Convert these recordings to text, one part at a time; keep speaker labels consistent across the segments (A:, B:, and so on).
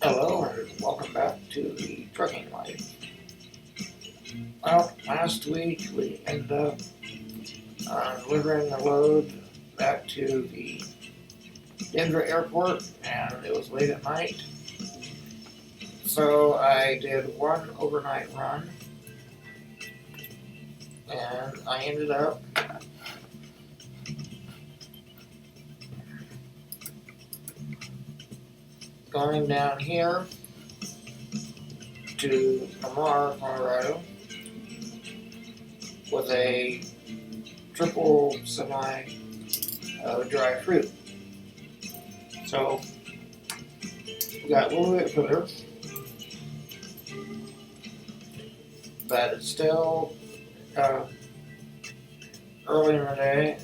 A: Hello and welcome back to the trucking life. Well, last week we ended up delivering a load back to the Denver airport and it was late at night. So I did one overnight run and I ended up going down here to Lamar, Colorado with a triple semi dry fruit. So we got a little bit further, but it's still uh, early in the day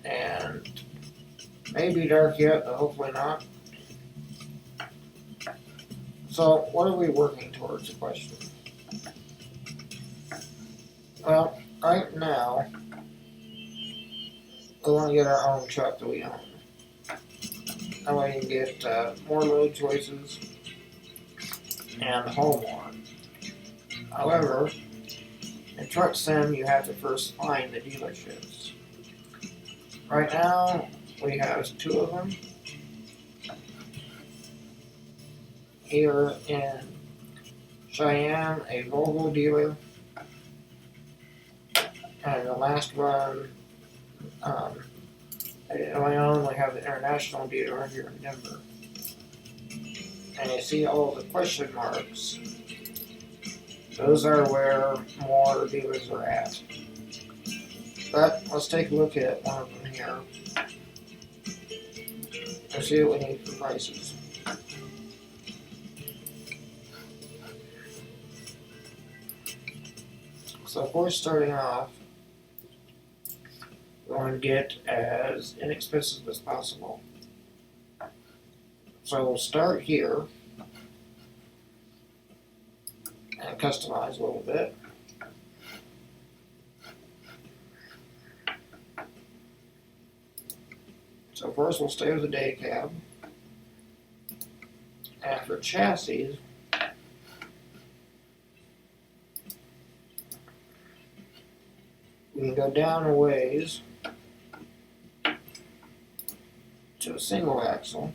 A: and maybe dark yet, but hopefully not. So, what are we working towards? The question. Well, right now, we want to get our own truck that we own. That way, we can get more load choices and haul more. However, in Truck Sim, you have to first find the dealerships. Right now, we have two of them here in Cheyenne, a Volvo dealer, and the last one, in Wyoming, we have the international dealer here in Denver. And you see all the question marks. Those are where more dealers are at. But let's take a look at one of them here and see what we need for prices. So of course, starting off, we want to get as inexpensive as possible. So we'll start here and customize a little bit. So first we'll stay with the day cab. And for chassis, we can go down a ways to a single axle,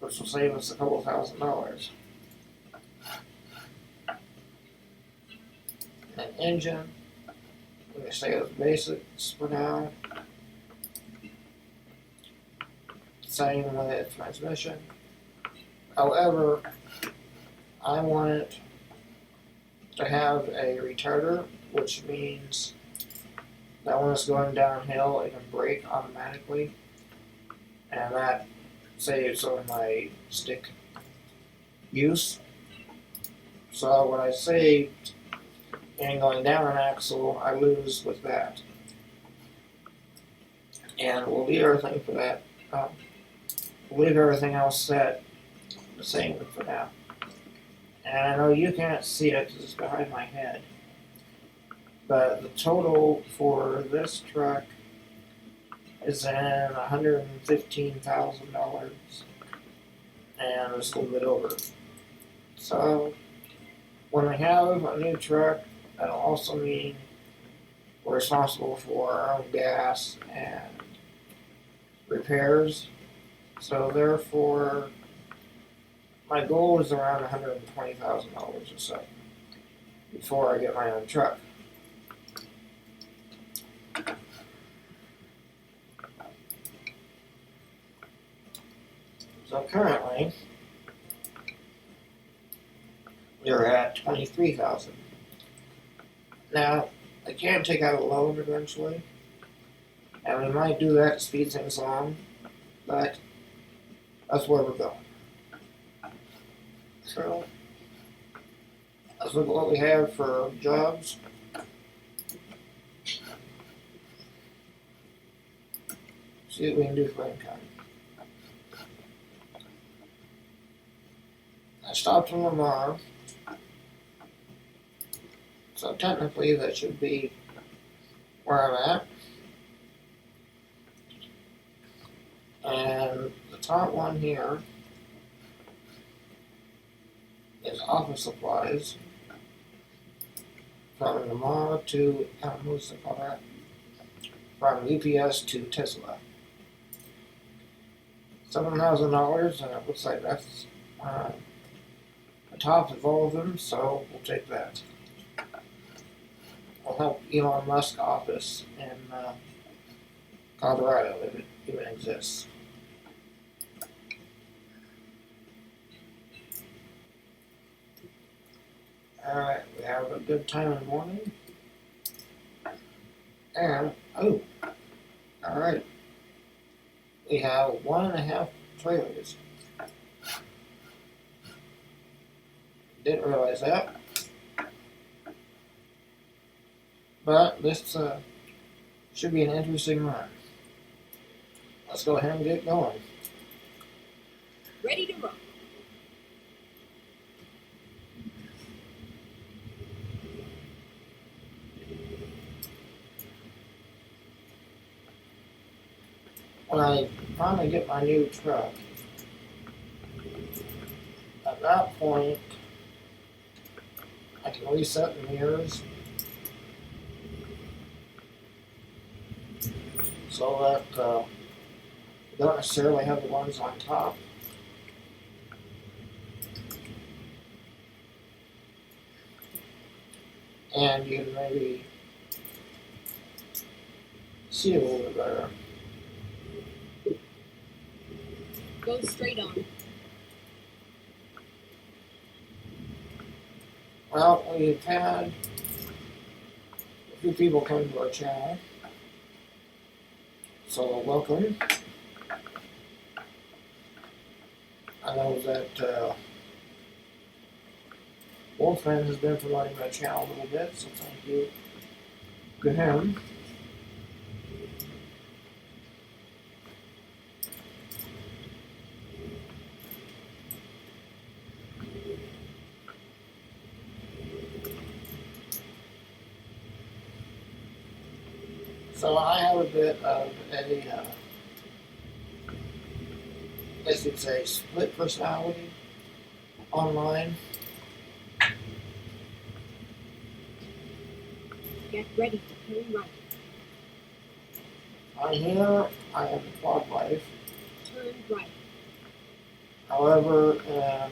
A: which will save us a couple $1,000. An engine, we're going to stay with basics for now. Same with transmission. However, I want it to have a retarder, which means that when it's going downhill, it can brake automatically, and that saves some of my stick use. So what I saved in going down an axle, I lose with that. And we'll leave everything for that. We'll leave everything else set the same for now. And I know you can't see it because it's behind my head. But the total for this truck is in $115,000, and it's a little bit over. So when we have a new truck, that'll also mean we're responsible for our own gas and repairs. So therefore, my goal is around $120,000 or so before I get my own truck. So currently, we're at $23,000. Now, I can take out a loan eventually, and we might do that to speed things along, but that's where we're going. So, let's look at what we have for jobs. See what we can do for income. I stopped in Lamar, so technically that should be where I'm at. And the top one here office supplies from Lamar to from UPS to Tesla. $7,000, and it looks like that's the top of all of them, so we'll take that. We'll help Elon Musk office in Colorado if it even exists. Alright, we have a good time in the morning. And, alright. We have 1.5 trailers. Didn't realize that. But this should be an interesting run. Let's go ahead and get going.
B: Ready to rock.
A: When I finally get my new truck, at that point, I can reset the mirrors so that you don't necessarily have the ones on top. And you can maybe see a little bit better.
B: Go straight on.
A: Well, we've had a few people come to our channel, so welcome. I know that Wolfman has been promoting my channel a little bit, so thank you to him. So I have a bit of a, I guess you'd say, split personality online.
B: Get ready to turn right.
A: On here, I am a quad life.
B: Turn right.
A: However, in a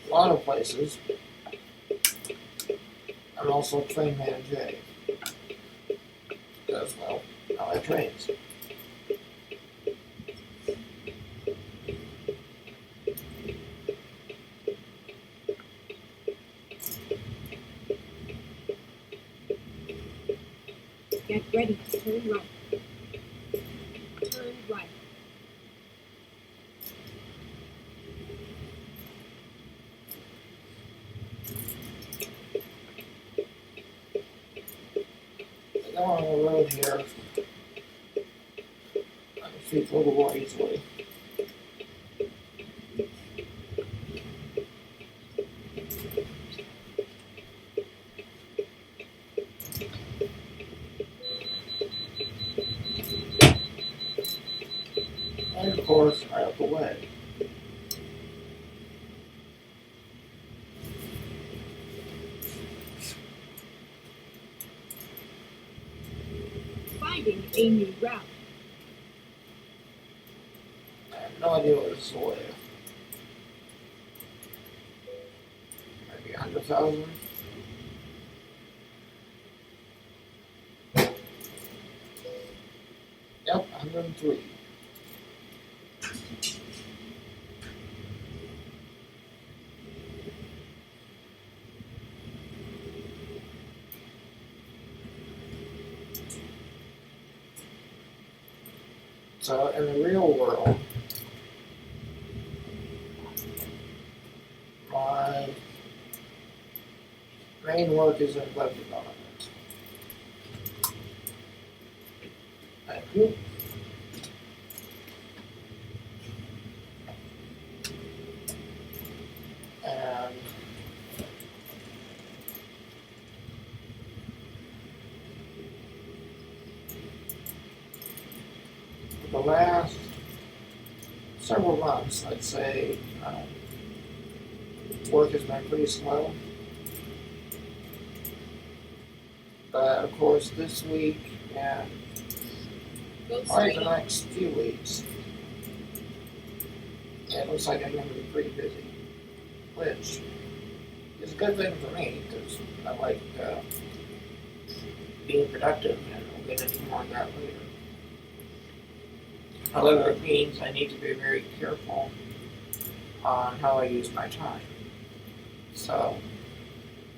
A: lot of places, I'm also Train Man J. Because, well, I like trains.
B: Get ready to turn right. Turn right.
A: I go on the road here, I can see a little more easily. And of course, right up the way.
B: Finding a new route.
A: I have no idea what this is the way. Maybe 100,000. Yep, 103. So in the real world, my main work is in web development. Thank you. And for the last several months, I'd say Work has been pretty slow. But of course, this week and
B: Go
A: probably
B: straight
A: the
B: on.
A: next few weeks, it looks like I'm going to be pretty busy. Which is a good thing for me because I like being productive, and we'll get into more of that later. However, it means I need to be very careful on how I use my time. So,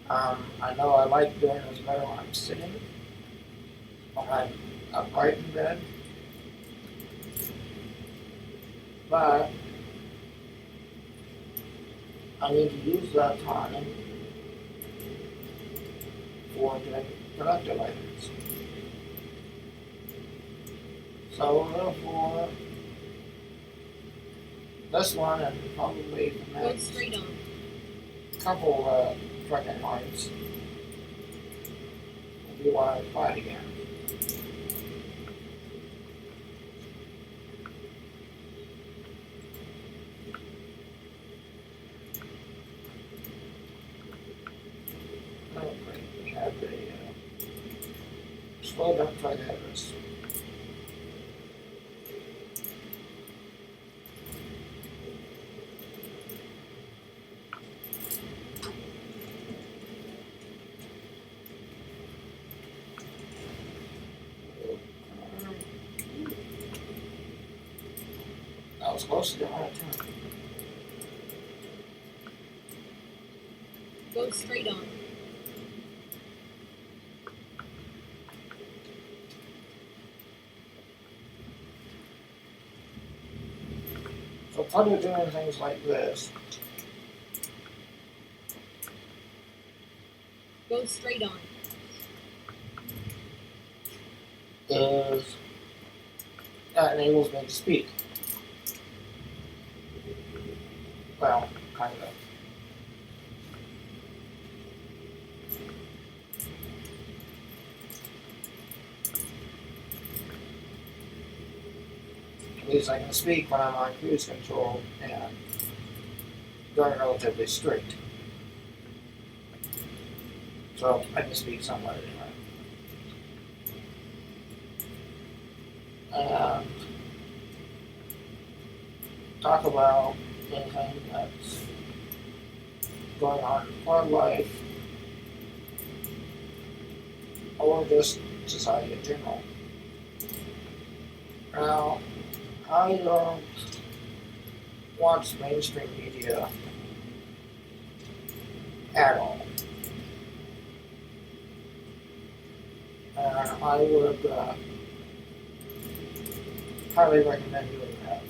A: I know I like doing this better when I'm sitting, when I'm upright in bed, but I need to use that time for doing productive items. So, therefore, this one and probably the
B: Go
A: next
B: straight on.
A: couple trucking lines will be why I applied again. Oh, great. We have a slow dump truck address. I was close to the whole time.
B: Go straight on.
A: So part of doing things like this
B: Go straight on.
A: is that enables me to speak. Well, kind of. At least I can speak when I'm on cruise control and going relatively straight. So I can speak somewhat anyway. And talk about anything that's going on in our life or just society in general. Now, I don't watch mainstream media at all. And I would highly recommend doing that.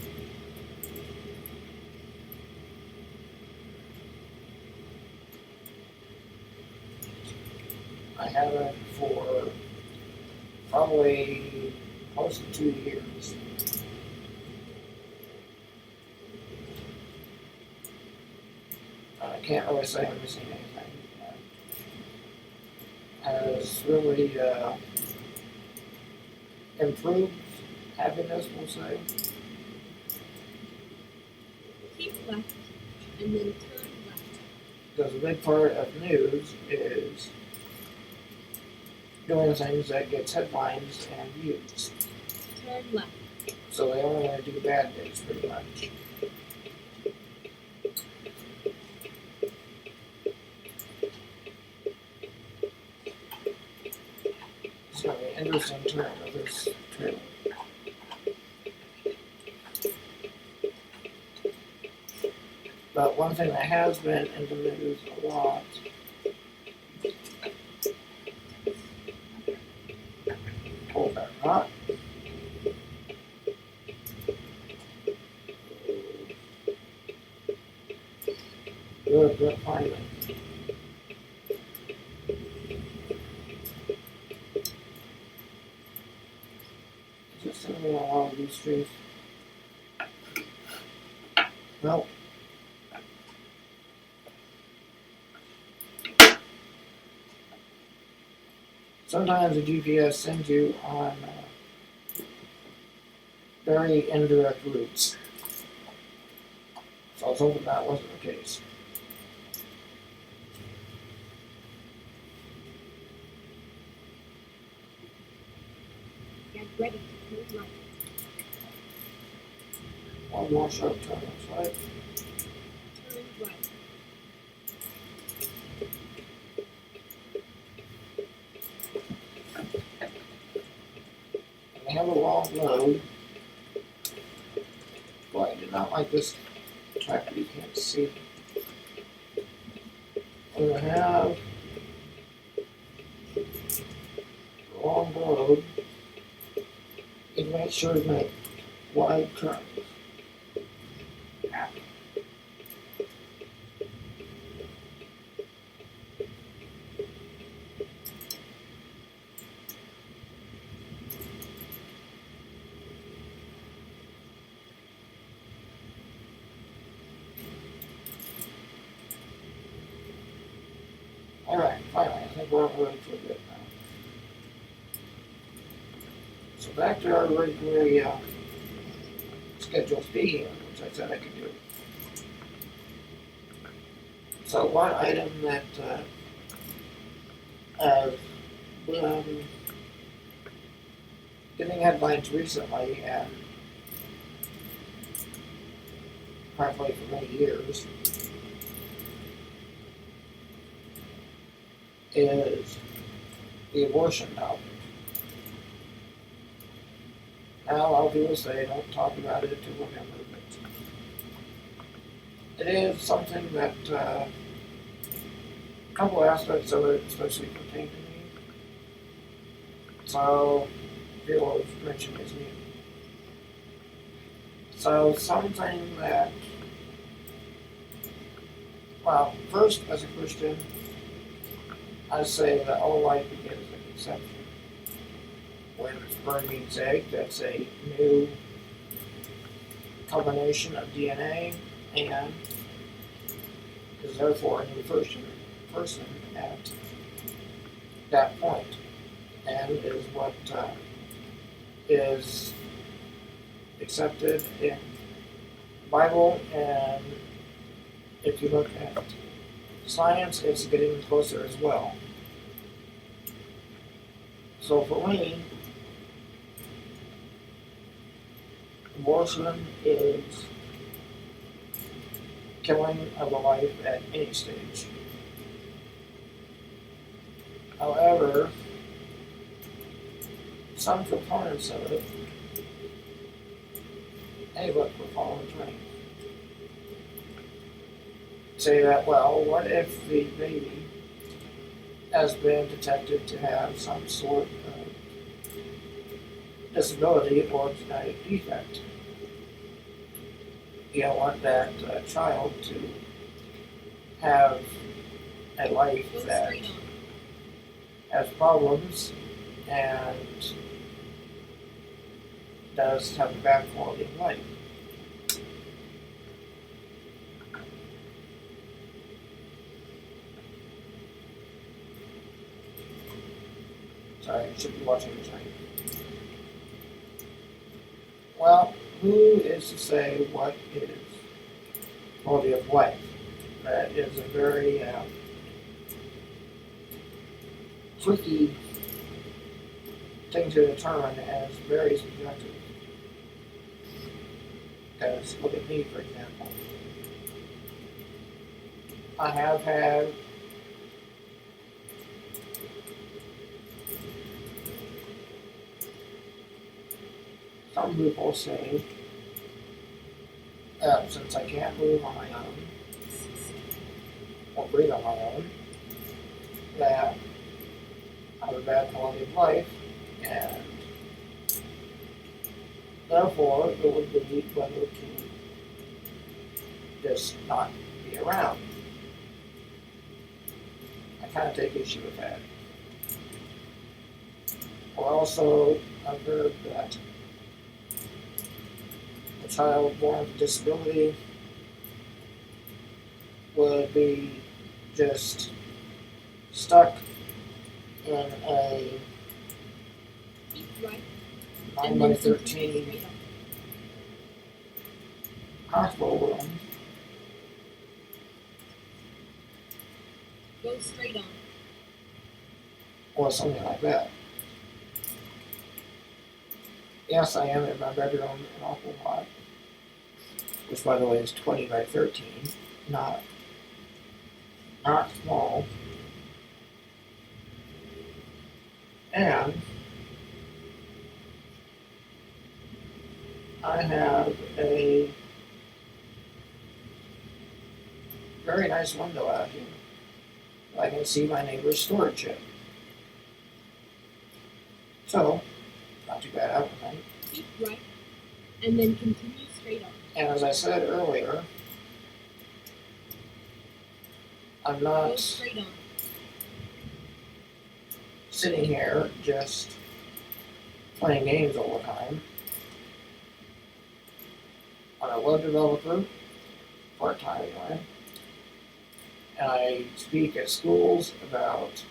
A: I haven't for probably close to 2 years. I can't really say I'm missing anything. Has really improved happiness, we'll say.
B: Keep left and then turn left.
A: Because a big part of news is doing things that gets headlines and views.
B: Turn left.
A: So they only want to do bad things pretty much. It's going to be an interesting turn of this trailer. But one thing that has been in the news a lot hold that not. Good finding. Is it sending me along these trees? No. Sometimes the GPS sends you on very indirect routes. So I was hoping that wasn't the case.
B: Get ready to turn right.
A: One more sharp turns, right?
B: Turn right.
A: And they have a long road. But I did not like this track that you can't see. And they have a long road. You make sure to make wide turns. Alright, finally, I think we're ready for good now. So back to our regularly scheduled fee here, which I said I could do. So one item that I've been getting headlines recently and probably for many years is the abortion topic. Now, a lot of people say don't talk about it to whatever, but it is something that a couple aspects of it especially pertain to me. So, people have mentioned is me. So, something that, well, first, as a Christian, I say that all life begins at conception. When sperm meets egg, that's a new combination of DNA and is therefore a new person at that point, and is what is accepted in the Bible. And if you look at science, it's getting closer as well. So for me, abortion is killing of a life at any stage. However, some proponents of it, hey look, we're following train, say that, well, what if the baby has been detected to have some sort of disability or genetic defect? You don't want that child to have a life
B: Go
A: that
B: straight on.
A: has problems and does have a bad quality of life. Sorry, I should be watching the train. Well, who is to say what is quality of life? That is a very tricky thing to determine, as very subjective. Because look at me, for example. I have had some people say that since I can't move on my own or breathe on my own, that I have a bad quality of life, and therefore it would be better to just not be around. I kind of take issue with that. Or also, I've heard that a child born with a disability would be just stuck in a
B: Keep right.
A: 9
B: And
A: by
B: then continue
A: 13
B: straight on.
A: hospital room
B: Go straight on.
A: or something like that. Yes, I am in my bedroom an awful lot, which by the way is 20 by 13, not small. And I have a very nice window out here. I can see my neighbor's storage shed. So, not too bad, I don't think.
B: Keep right, and then continue straight on.
A: And as I said earlier, I'm
B: Go
A: not
B: straight on.
A: sitting here just playing games all the time. I'm a web developer, part-time anyway, and I speak at schools about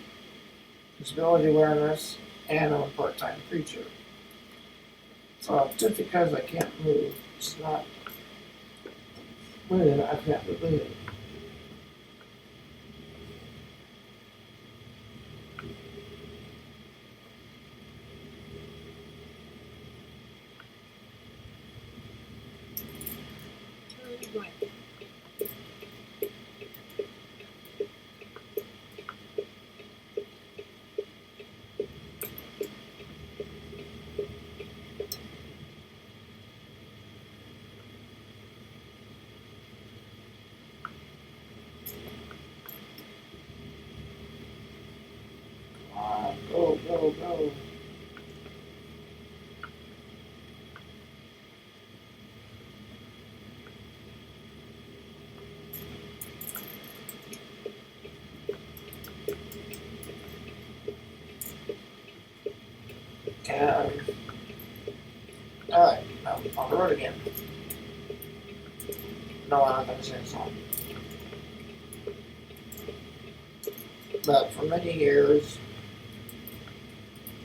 A: disability awareness, and I'm a part-time preacher. So just because I can't move, it's not meaning I can't move.
B: Turn right.
A: Come on, go, go, go. And, alright, now on the road again. No, I'm not going to sing a song. But for many years,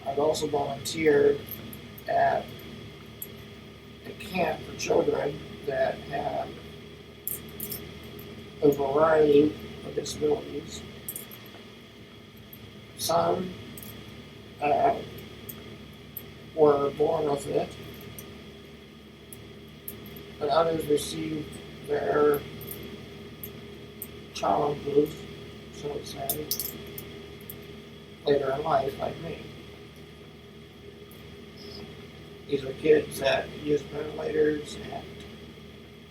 A: I've also volunteered at a camp for children that have a variety of disabilities. Some were born with it, and others received their childhood, so to say, later in life, like me. These are kids that use ventilators and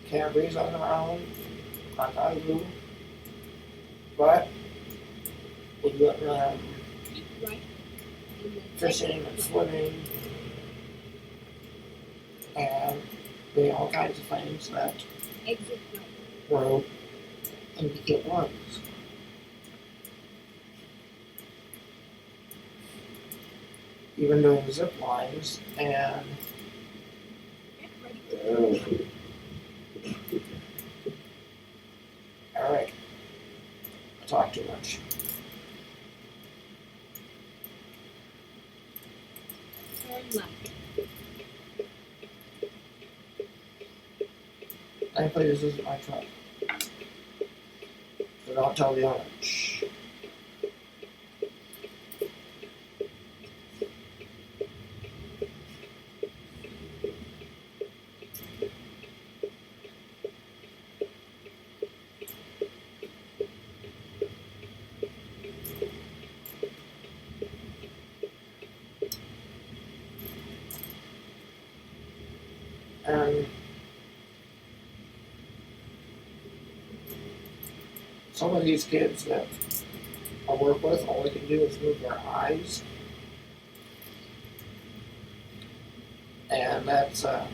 A: can't breathe on their own, like I do, but we let them
B: Keep right, and then
A: fishing and
B: exit right.
A: swimming and doing all kinds of things that
B: Exit right.
A: grow and get lungs. Even doing zip lines and
B: Get ready.
A: Alright, I talk too much.
B: Turn left.
A: Thankfully, this isn't my truck. So don't tell the owner. Shh. And some of these kids that I work with, all they can do is move their eyes. And that's the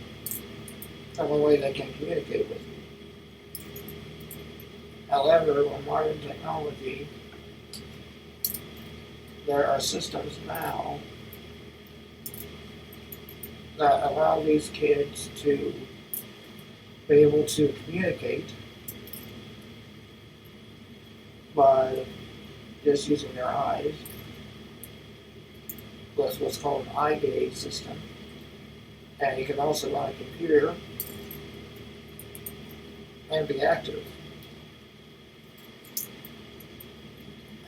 A: only way they can communicate with me. However, with modern technology, there are systems now that allow these kids to be able to communicate by just using their eyes with what's called an eye gaze system. And you can also run a computer and be active.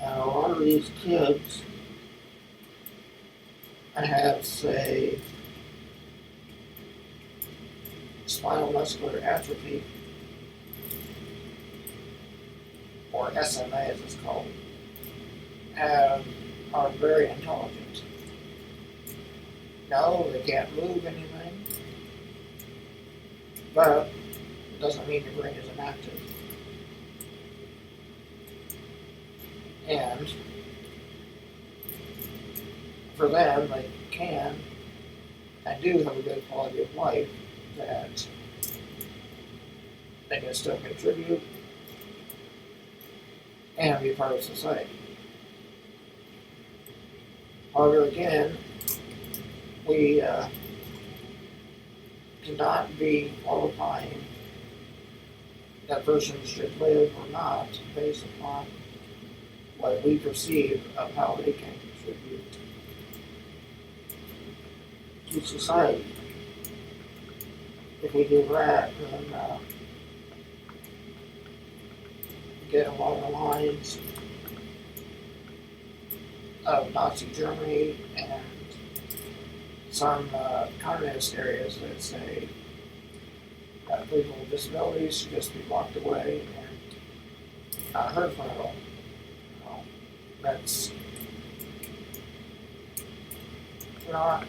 A: Now, a lot of these kids have, say, spinal muscular atrophy, or SMA as it's called, are very intelligent. No, they can't move anything, but it doesn't mean your brain isn't active. And for them, they can and do have a good quality of life that they can still contribute and be part of society. However, again, we cannot be qualifying that person should live or not based upon what we perceive of how they can contribute to society. If we do that, then get along the lines of Nazi Germany and some communist areas that say that people with disabilities should just be locked away and not heard from at all. That's not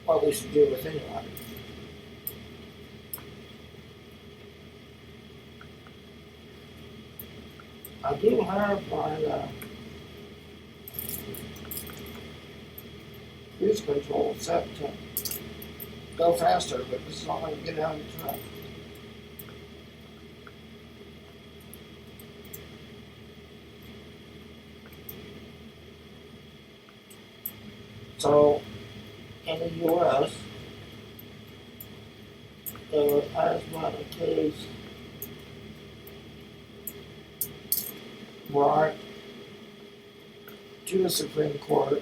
A: what we should do with anyone. I do have my cruise control set to go faster, but this is all I can get out of the truck. So, in the U.S., there has been a case brought to the Supreme Court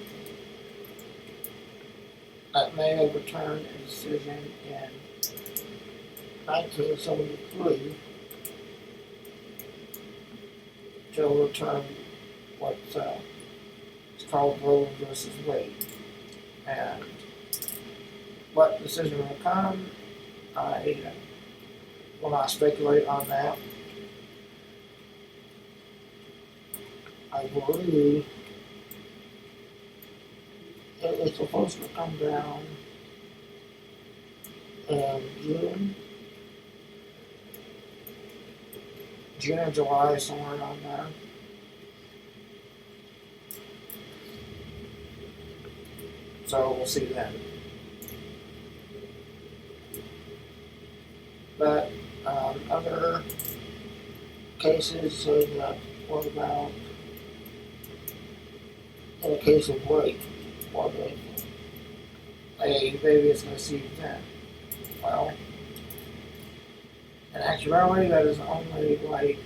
A: that may overturn a decision in 1973 to overturn what's called Roe versus Wade. And what decision will come, I will not speculate on that. I believe it's supposed to come down in June or July, somewhere around there. So we'll see then. But other cases say that what about in a case of rape, or a baby is conceived then? Well, in actuality, that is only like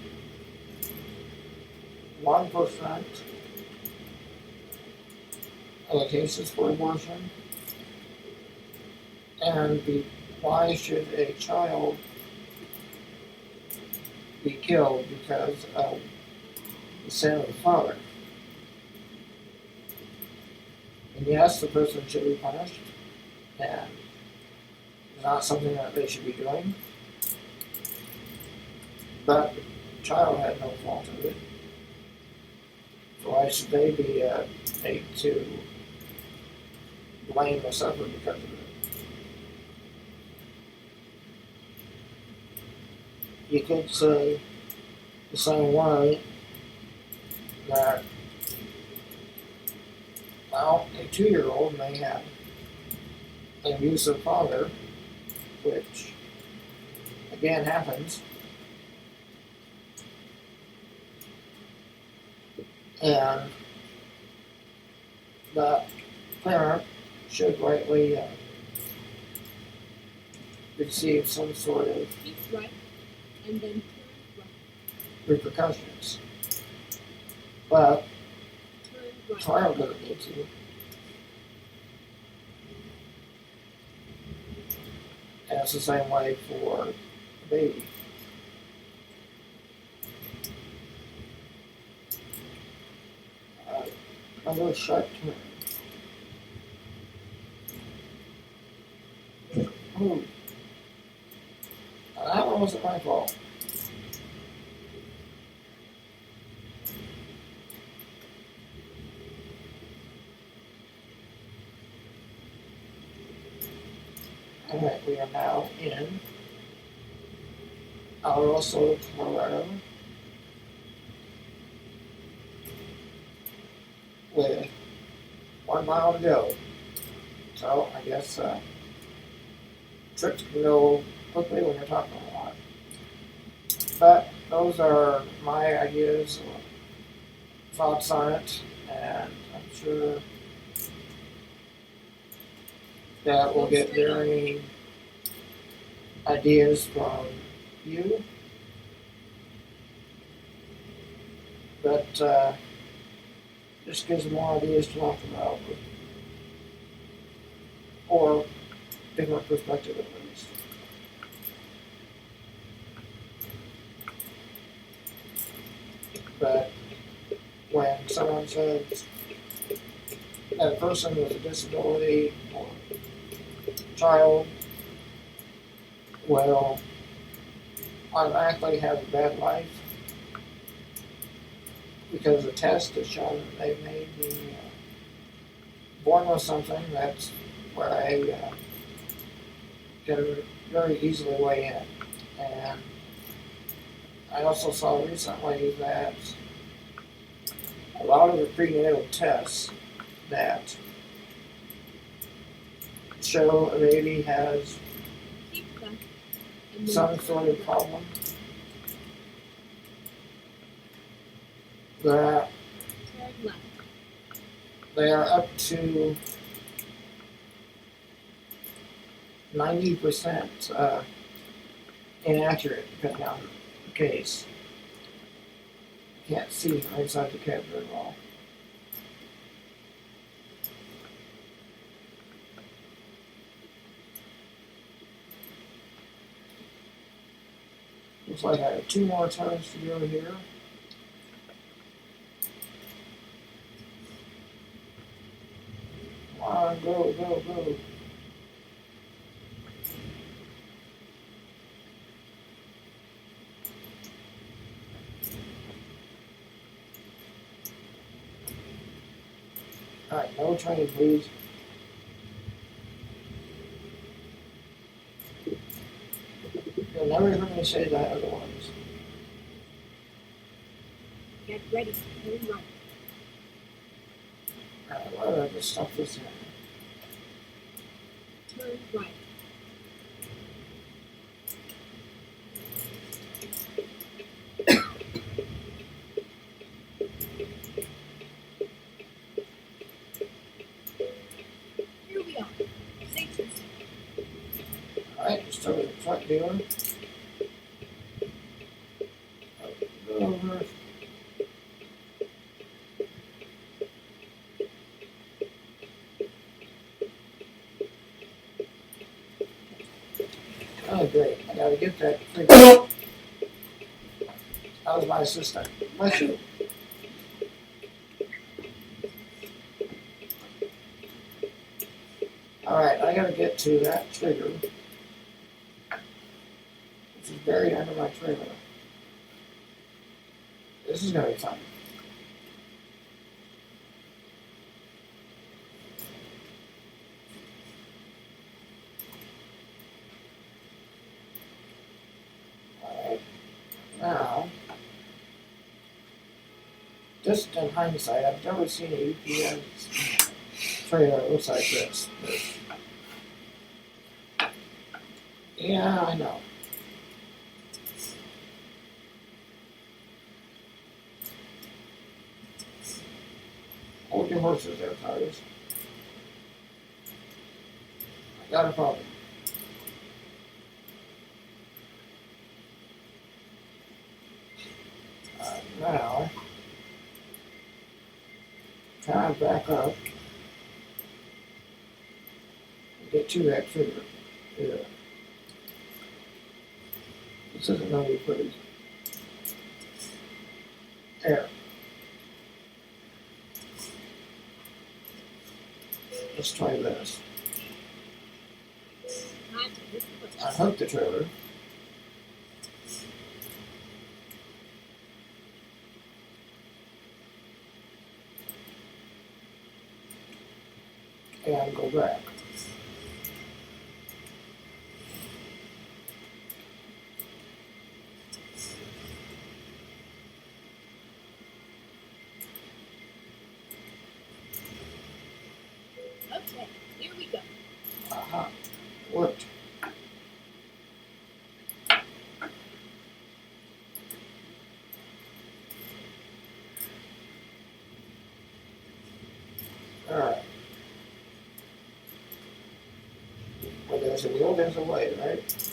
A: 1% of the cases for abortion. And why should a child be killed because of the sin of the father? And yes, the person should be punished, and it's not something that they should be doing. But the child had no fault of it. So why should they be made to blame or suffer because of it? You could say the same way that, well, a 2-year-old may have an abusive father, which again happens, and the parent should rightly receive some sort of
B: Keep right, and then turn right.
A: repercussions. But
B: Turn
A: the
B: right.
A: child doesn't need to. And it's the same way for the baby. Another sharp turn. Ooh. Now that one wasn't my fault. Alright, we are now in Alrosa, Colorado, with 1 mile to go. So I guess trips can go quickly when you're talking a lot. But those are my ideas, thoughts on it, and I'm sure that we'll get varying ideas from you. But just gives more ideas to talk about, or different perspective at least. But when someone says that a person with a disability or child will automatically have a bad life because the test has shown that they may be born with something, that's where I can very easily weigh in. And I also saw recently that a lot of the prenatal tests that show a baby has
B: Keep left. And then
A: some sort of problem, that
B: turn left.
A: they are up to 90% inaccurate depending on the case. Can't see from inside the cab very well. Looks like I have 2 more turns to go here. Come on, go, go, go. Alright, no train, please. You'll never hear me say that otherwise.
B: Get ready. Turn right.
A: Alright, why did I just stuff this in?
B: Turn right. Here we are. Safe and sound.
A: Alright, just over the truck dealer. Over. Oh great, I gotta get that figured out. That was my assistant. Bless you. Alright, I gotta get to that trigger, which is buried under my trailer. This is gonna be fun. Alright, now, just in hindsight, I've never seen a UPS trailer that looks like this. But yeah, I know. Hold your horses there, Tires. I got a problem. Now, try and back up and get to that trigger. Yeah. This isn't going to be pretty. There. let's try this.
B: Not this one.
A: Unhook the trailer. And go back.
B: Okay, here we go.
A: Aha, worked. Alright. Where there's a will, there's a way, right?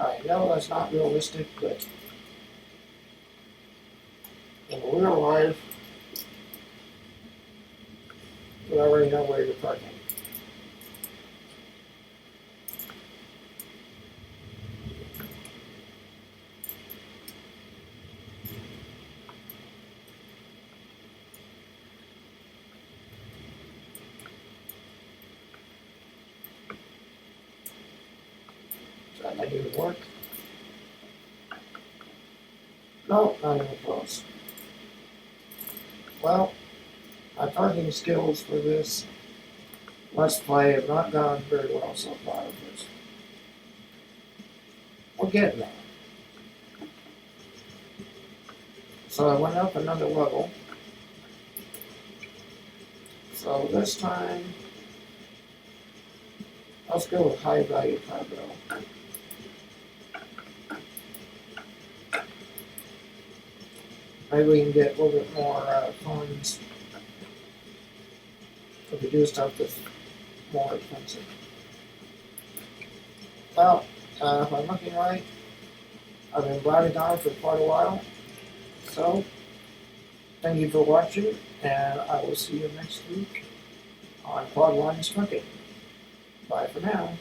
A: I know that's not realistic, but in real life, you already know where you're parking. Does that make it work? No, not even close. Well, my parking skills for this Let's Play have not gone very well so far, but we're getting there. So I went up another level. So this time, let's go with high value cargo. Maybe we can get a little bit more funds if we do stuff that's more expensive. Well, if I'm looking right, I've been blabbing on for quite a while. So, thank you for watching, and I will see you next week on Quad Lines Trucking. Bye for now.